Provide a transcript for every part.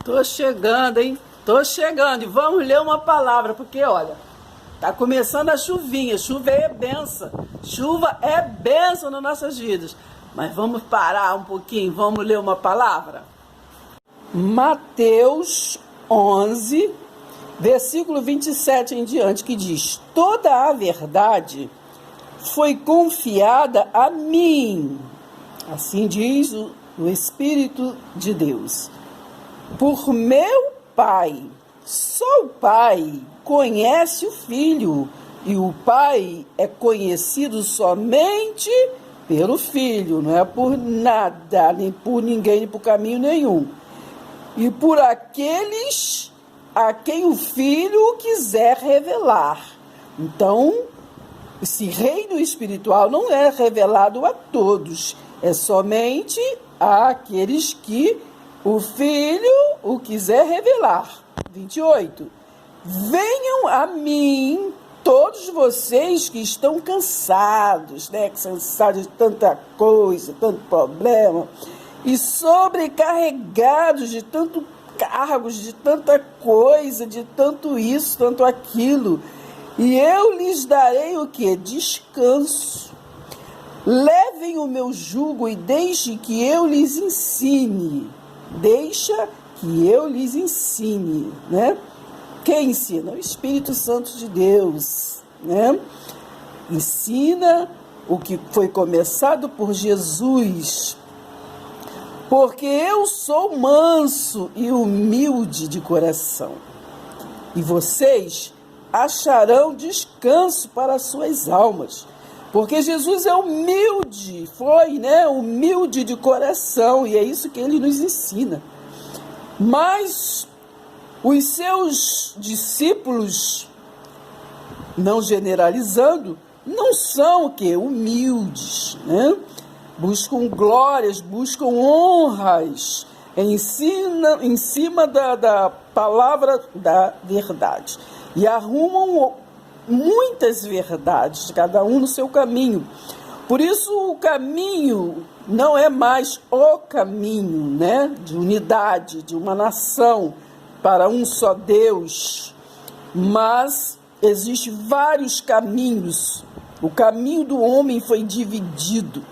Tô chegando, hein? Tô chegando e vamos ler uma palavra, porque olha, tá começando a chuvinha, chuva é benção, chuva é benção nas nossas vidas. Mas vamos parar um pouquinho, vamos ler uma palavra? Mateus 11, versículo 27 em diante, que diz: toda a verdade foi confiada a mim, assim diz o Espírito de Deus, por meu Pai. Só o Pai conhece o Filho, e o Pai é conhecido somente pelo Filho, não é por nada, nem por ninguém, nem por caminho nenhum. E por aqueles a quem o Filho quiser revelar. Então, esse reino espiritual não é revelado a todos, é somente àqueles que o Filho o quiser revelar. 28. Venham a mim todos vocês que estão cansados, cansados de tanta coisa, tanto problema, e sobrecarregados de tanto cargos, de tanta coisa, de tanto isso, tanto aquilo. E eu lhes darei o quê? Descanso. Levem o meu jugo e deixe que eu lhes ensine. Deixa que eu lhes ensine, né? Quem ensina? O Espírito Santo de Deus, né? Ensina o que foi começado por Jesus. Porque eu sou manso e humilde de coração, e vocês acharão descanso para as suas almas. Porque Jesus é humilde, humilde de coração, e é isso que ele nos ensina. Mas os seus discípulos, não generalizando, não são o quê? Humildes, né? Buscam glórias, buscam honras em cima da palavra da verdade. E arrumam muitas verdades, cada um no seu caminho. Por isso o caminho não é mais o caminho, né, de unidade, de uma nação para um só Deus, mas existem vários caminhos. O caminho do homem foi dividido.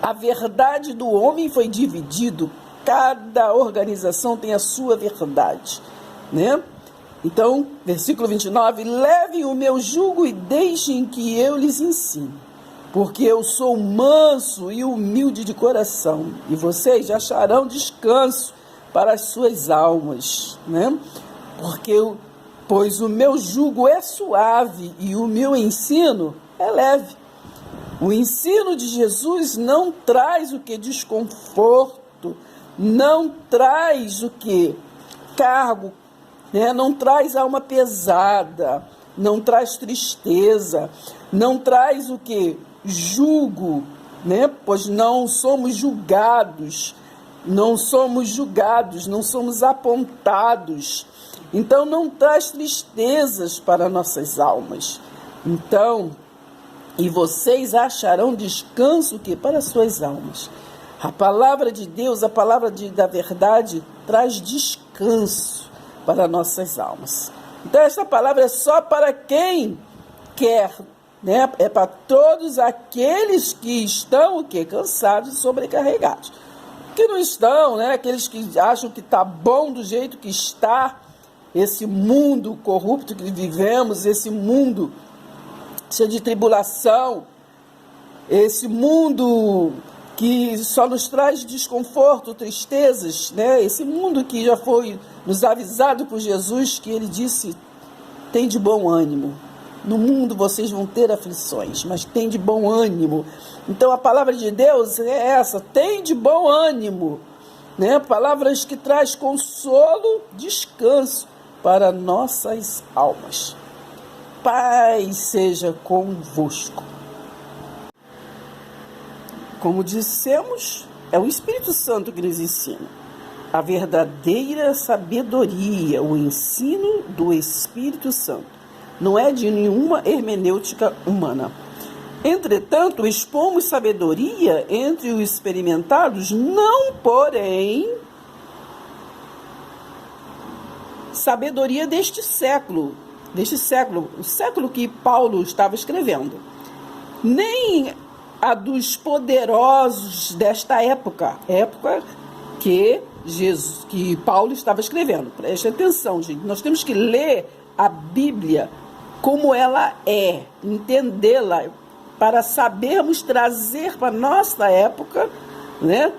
A verdade do homem foi dividido. Cada organização tem a sua verdade, né? Então, versículo 29, levem o meu jugo e deixem que eu lhes ensine, porque eu sou manso e humilde de coração, e vocês acharão descanso para as suas almas, né? Pois o meu jugo é suave e o meu ensino é leve. O ensino de Jesus não traz o que? Desconforto, não traz o que? Cargo, né? Não traz alma pesada, não traz tristeza, não traz o que? Jugo, né? Pois não somos julgados, não somos apontados. Então não traz tristezas para nossas almas. Então, e vocês acharão descanso que para suas almas. A palavra de Deus, a palavra da verdade, traz descanso para nossas almas. Então, essa palavra é só para quem quer, né? É para todos aqueles que estão, o quê? Cansados e sobrecarregados. Que não estão, né? Aqueles que acham que está bom do jeito que está, esse mundo corrupto que vivemos, esse mundo cheio de tribulação, esse mundo que só nos traz desconforto, tristezas, né? Esse mundo que já foi nos avisado por Jesus, que ele disse, tem de bom ânimo. No mundo vocês vão ter aflições, mas tem de bom ânimo. Então a palavra de Deus é essa, tem de bom ânimo, né? Palavras que traz consolo, descanso para nossas almas. Paz seja convosco. Como dissemos, é o Espírito Santo que nos ensina. A verdadeira sabedoria, o ensino do Espírito Santo, não é de nenhuma hermenêutica humana. Entretanto, expomos sabedoria entre os experimentados, não porém sabedoria deste século, o século que Paulo estava escrevendo, nem a dos poderosos desta época que Paulo estava escrevendo. Preste atenção, gente, nós temos que ler a Bíblia como ela é, entendê-la, para sabermos trazer para a nossa época, né?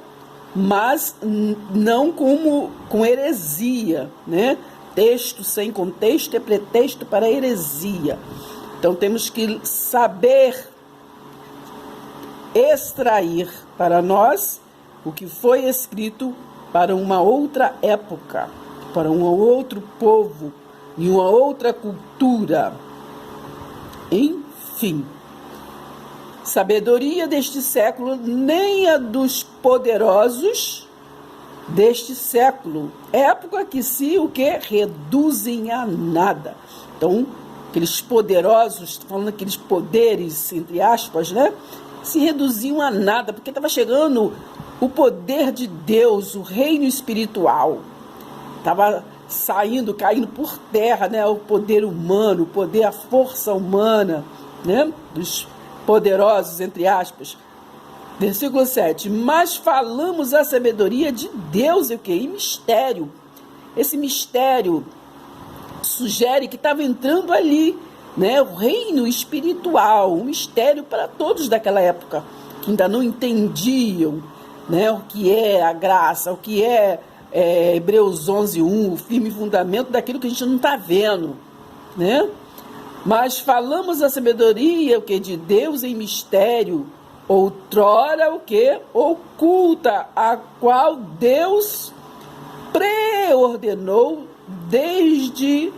Mas não com heresia, né? Texto sem contexto é pretexto para heresia. Então temos que saber extrair para nós o que foi escrito para uma outra época, para um outro povo e uma outra cultura. Enfim, sabedoria deste século, nem a dos poderosos deste século, época que se o que reduzem a nada. Então, aqueles poderosos, falando aqueles poderes, entre aspas, né, se reduziam a nada, porque estava chegando o poder de Deus, o reino espiritual. Estava caindo por terra, né, o poder humano, o poder, a força humana, né, dos poderosos, entre aspas. Versículo 7. Mas falamos a sabedoria de Deus, e mistério. Esse mistério sugere que estava entrando ali, né, o reino espiritual, um mistério para todos daquela época, que ainda não entendiam, né, o que é a graça, o que é Hebreus 11:1, o firme fundamento daquilo que a gente não está vendo, né? Mas falamos a sabedoria de Deus em mistério, outrora oculta, a qual Deus preordenou desde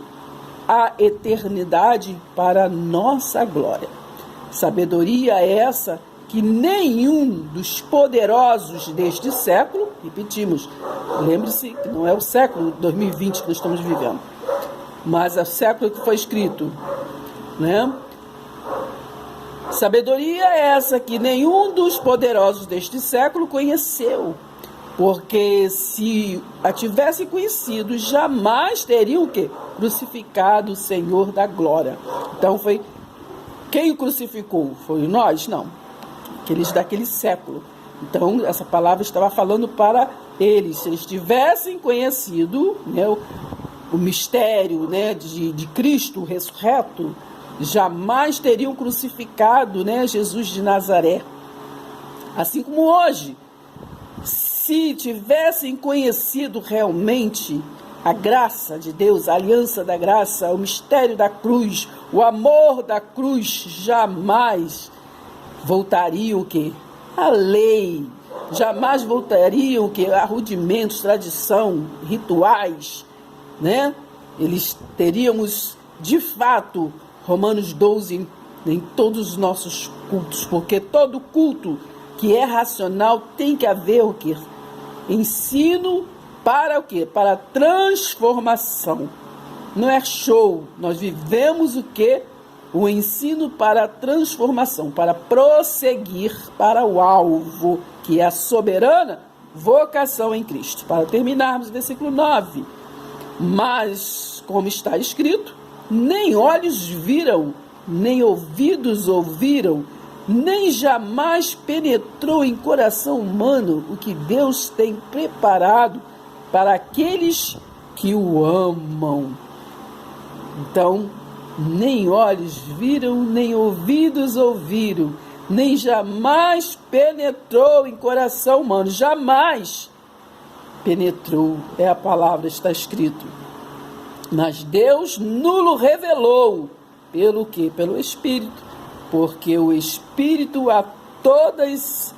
a eternidade para nossa glória. Sabedoria essa que nenhum dos poderosos deste século, repetimos, lembre-se que não é o século 2020 que nós estamos vivendo, mas é o século que foi escrito, né? Sabedoria essa que nenhum dos poderosos deste século conheceu, porque se a tivesse conhecido, jamais teriam crucificado o Senhor da glória. Então foi quem o crucificou? Foi nós? Não. Aqueles daquele século. Então essa palavra estava falando para eles. Se eles tivessem conhecido, né, o mistério, né, de Cristo ressurreto, jamais teriam crucificado, né, Jesus de Nazaré. Assim como hoje, se tivessem conhecido realmente a graça de Deus, a aliança da graça, o mistério da cruz, o amor da cruz, jamais voltariam a lei, jamais voltariam a rudimentos, tradição, rituais, né? Eles teríamos, de fato, Romanos 12 em todos os nossos cultos, porque todo culto que é racional tem que haver ensino para Para transformação. Não é show. Nós vivemos o ensino para a transformação, para prosseguir para o alvo, que é a soberana vocação em Cristo. Para terminarmos, versículo 9. Mas, como está escrito, nem olhos viram, nem ouvidos ouviram, nem jamais penetrou em coração humano o que Deus tem preparado para aqueles que o amam. Então, nem olhos viram, nem ouvidos ouviram, nem jamais penetrou em coração humano. Jamais penetrou, é a palavra, está escrito. Mas Deus nulo revelou. Pelo Pelo Espírito. Porque o Espírito a todas,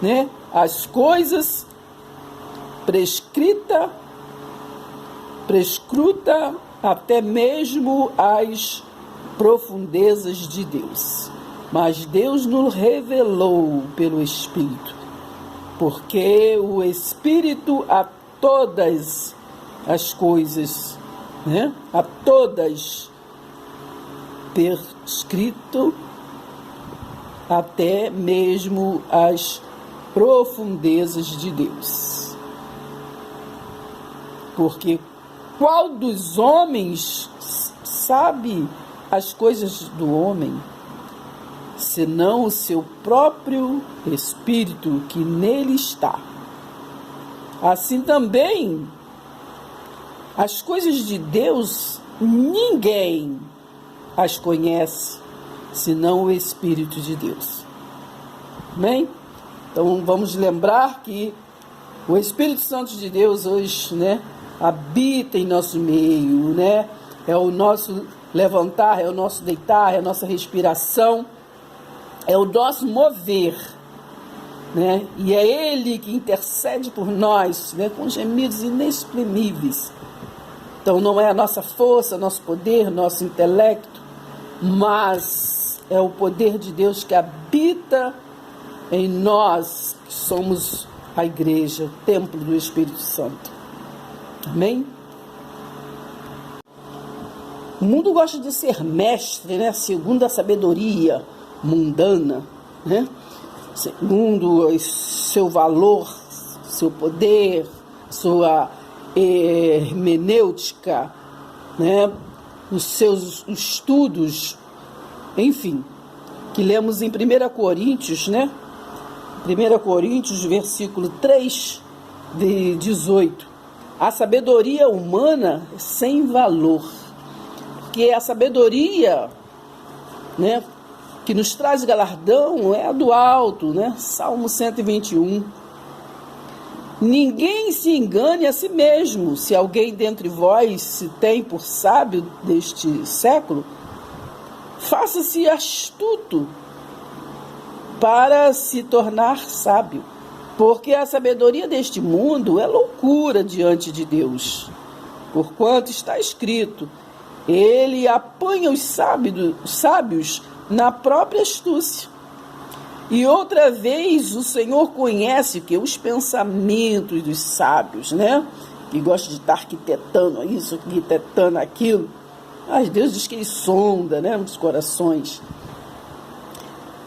né, as coisas prescruta até mesmo as profundezas de Deus. Mas Deus nos revelou pelo Espírito, porque o Espírito a todas as coisas, né, a todas prescrito até mesmo as profundezas de Deus. Porque qual dos homens sabe as coisas do homem, senão o seu próprio Espírito que nele está? Assim também, as coisas de Deus, ninguém as conhece, senão o Espírito de Deus. Amém? Então, vamos lembrar que o Espírito Santo de Deus hoje, habita em nosso meio, É o nosso levantar, é o nosso deitar, é a nossa respiração, é o nosso mover, E é Ele que intercede por nós, com gemidos inexprimíveis. Então não é a nossa força, nosso poder, nosso intelecto, mas é o poder de Deus que habita em nós, que somos a igreja, o templo do Espírito Santo. Amém? O mundo gosta de ser mestre, segundo a sabedoria mundana, segundo seu valor, seu poder, sua hermenêutica, os seus estudos, enfim, que lemos em 1 Coríntios, 1 Coríntios, versículo 3 de 18. A sabedoria humana é sem valor, porque a sabedoria, que nos traz galardão é a do alto, Salmo 121. Ninguém se engane a si mesmo. Se alguém dentre vós se tem por sábio deste século, faça-se astuto para se tornar sábio, porque a sabedoria deste mundo é loucura diante de Deus. Porquanto está escrito, ele apanha os sábios na própria astúcia. E outra vez o Senhor conhece os pensamentos dos sábios, que gostam de estar arquitetando isso, arquitetando aquilo. Mas Deus diz que Ele sonda, os corações.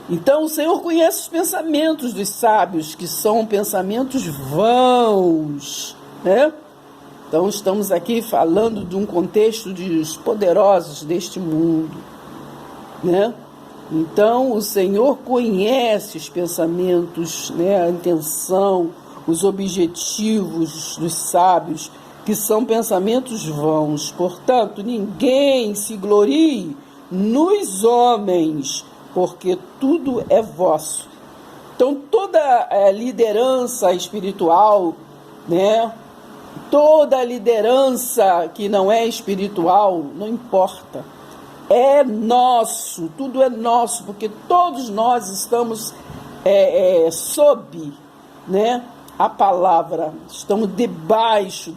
Então o Senhor conhece os pensamentos dos sábios, que são pensamentos vãos, Então estamos aqui falando de um contexto dos poderosos deste mundo, Então, o Senhor conhece os pensamentos, a intenção, os objetivos dos sábios, que são pensamentos vãos. Portanto, ninguém se glorie nos homens, porque tudo é vosso. Então, toda liderança espiritual, toda liderança que não é espiritual, não importa. É nosso, tudo é nosso, porque todos nós estamos sob, a palavra, estamos debaixo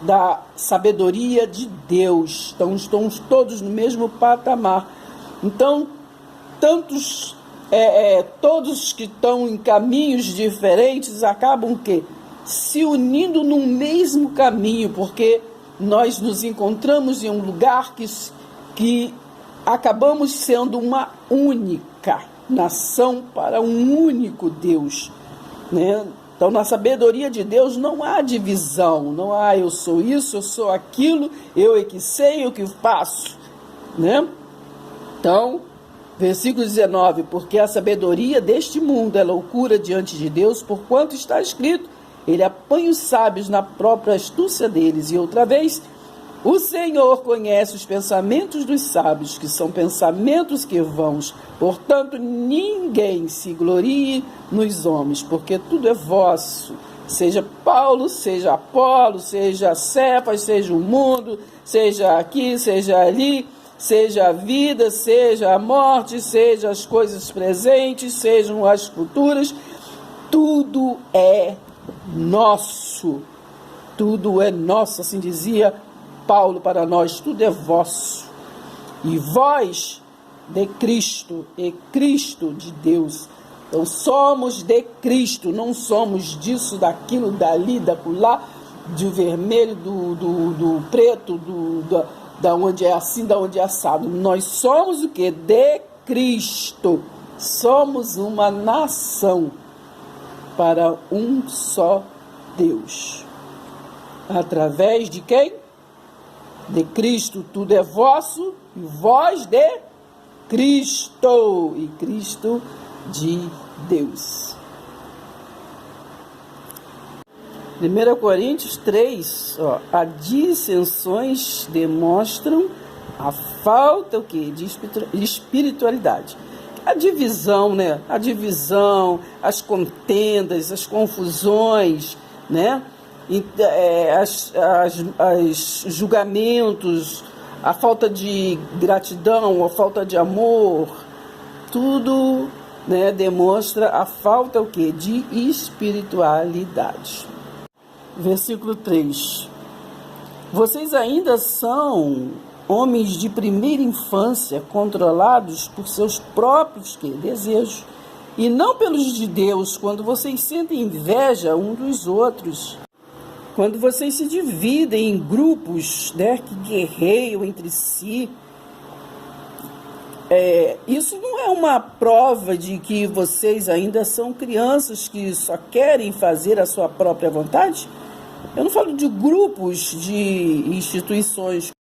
da sabedoria de Deus, então estamos todos no mesmo patamar. Então, todos que estão em caminhos diferentes acabam se unindo num mesmo caminho, porque nós nos encontramos em um lugar que acabamos sendo uma única nação para um único Deus, Então, na sabedoria de Deus não há divisão, não há eu sou isso, eu sou aquilo, eu é que sei o que faço, Então, versículo 19, porque a sabedoria deste mundo é loucura diante de Deus, porquanto está escrito, ele apanha os sábios na própria astúcia deles. E outra vez, o Senhor conhece os pensamentos dos sábios, que são pensamentos que vãos. Portanto, ninguém se glorie nos homens, porque tudo é vosso. Seja Paulo, seja Apolo, seja Cefas, seja o mundo, seja aqui, seja ali, seja a vida, seja a morte, seja as coisas presentes, sejam as futuras. Tudo é nosso. Tudo é nosso, assim dizia Paulo para nós, tudo é vosso. E vós de Cristo, e Cristo de Deus. Então somos de Cristo, não somos disso, daquilo, dali, daquilo, do vermelho, do preto, da onde é assim, da onde é assado. Nós somos o que? De Cristo. Somos uma nação para um só Deus. Através de quem? De Cristo. Tudo é vosso e vós de Cristo. E Cristo de Deus. 1 Coríntios 3, as dissensões demonstram a falta de espiritualidade. A divisão, né? A divisão, as contendas, as confusões, né? As julgamentos, a falta de gratidão, a falta de amor, tudo, né, demonstra a falta de espiritualidade. Versículo 3. Vocês ainda são homens de primeira infância, controlados por seus próprios desejos, e não pelos de Deus, quando vocês sentem inveja um dos outros. Quando vocês se dividem em grupos, né, que guerreiam entre si, isso não é uma prova de que vocês ainda são crianças que só querem fazer a sua própria vontade? Eu não falo de grupos, de instituições